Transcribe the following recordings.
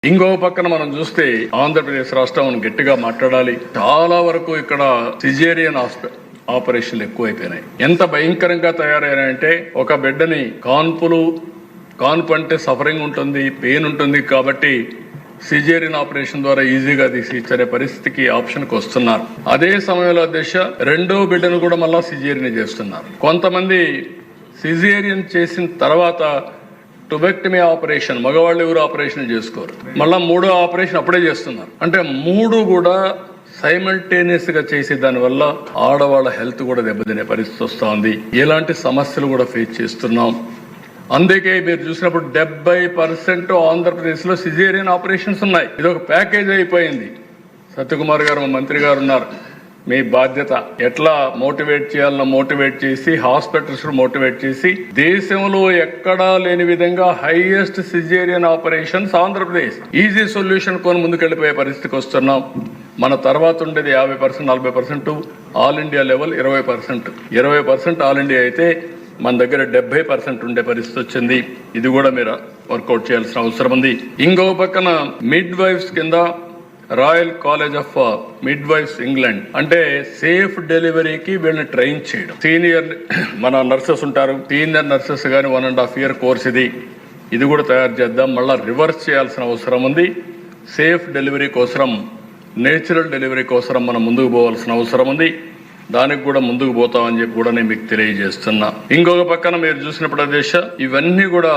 ఇంకో పక్కన మనం చూస్తే ఆంధ్రప్రదేశ్ రాష్ట్రం గట్టిగా మాట్లాడాలి. చాలా వరకు ఇక్కడ సిజేరియన్ ఆపరేషన్లు ఎక్కువైపోయినాయి. ఎంత భయంకరంగా తయారయ్యాయంటే ఒక బిడ్డని కాన్పు అంటే సఫరింగ్ ఉంటుంది, పెయిన్ ఉంటుంది కాబట్టి సిజేరియన్ ఆపరేషన్ ద్వారా ఈజీగా తీసి ఇచ్చే పరిస్థితికి ఆప్షన్కి వస్తున్నారు. అదే సమయంలో రెండో బిడ్డను కూడా మళ్ళా సిజేరియన్ చేస్తున్నారు. కొంతమంది సిజేరియన్ చేసిన తర్వాత టుబెక్టమీ ఆపరేషన్, మగవాళ్ళు ఎవరు ఆపరేషన్ చేసుకోరు, మళ్ళా మూడో ఆపరేషన్ అప్పుడే చేస్తున్నారు. అంటే మూడు కూడా సైమల్టేనియస్ గా చేసే దానివల్ల ఆడవాళ్ళ హెల్త్ కూడా దెబ్బతినే పరిస్థితి వస్తుంది. ఇలాంటి సమస్యలు కూడా ఫేస్ చేస్తున్నాం. అందుకే మీరు చూసినప్పుడు 70% ఆంధ్రప్రదేశ్ లో సిజేరియన్ ఆపరేషన్స్ ఉన్నాయి. ఇది ఒక ప్యాకేజ్ అయిపోయింది. సత్యకుమార్ గారు, మా మంత్రి గారు ఉన్నారు, మీ బాధ్యత ఎట్లా మోటివేట్ చేయాలన్నా మోటివేట్ చేసి, హాస్పిటల్స్ మోటివేట్ చేసి, దేశంలో ఎక్కడా లేని విధంగా highest caesarean operations Andhra Pradesh. Easy solution కొని ముందుకెళ్ళిపోయే పరిస్థితికి వస్తున్నాం. మన తర్వాత ఉండేది 50%, 40%, all India level 20%. All India అయితే మన దగ్గర 70% ఉండే పరిస్థితి వచ్చింది. ఇది కూడా మీరు వర్కౌట్ చేయాల్సిన అవసరం ఉంది. ఇంకో పక్కన మిడ్ వైఫ్స్ కింద royal college of midwives England అంటే సేఫ్ డెలివరీకి వీళ్ళని ట్రైన్ చేయడం. సీనియర్ మన నర్సెస్ ఉంటారు, సీనియర్ నర్సెస్ కానీ 1.5 year కోర్స్ ఇది కూడా తయారు చేద్దాం. మళ్ళీ రివర్స్ చేయాల్సిన అవసరం ఉంది. సేఫ్ డెలివరీ కోసం, నేచురల్ డెలివరీ కోసం మనం ముందుకు పోవాల్సిన అవసరం ఉంది. దానికి కూడా ముందుకు పోతామని చెప్పి కూడా నేను మీకు తెలియజేస్తున్నా. ఇంకొక పక్కన మీరు చూసినప్పుడు ఇవన్నీ కూడా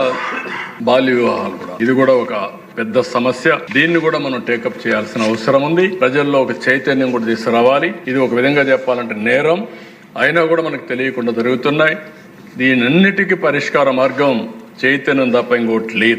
బాల్య వివాహాలు కూడా, ఇది కూడా ఒక పెద్ద సమస్య. దీన్ని కూడా మనం టేకప్ చేయాల్సిన అవసరం ఉంది. ప్రజల్లో ఒక చైతన్యం కూడా తీసుకురావాలి. ఇది ఒక విధంగా చెప్పాలంటే నేరం అయినా కూడా మనకు తెలియకుండా జరుగుతున్నాయి. దీనన్నిటికీ పరిష్కార మార్గం చైతన్యం తప్ప ఇంకోటి లేదు.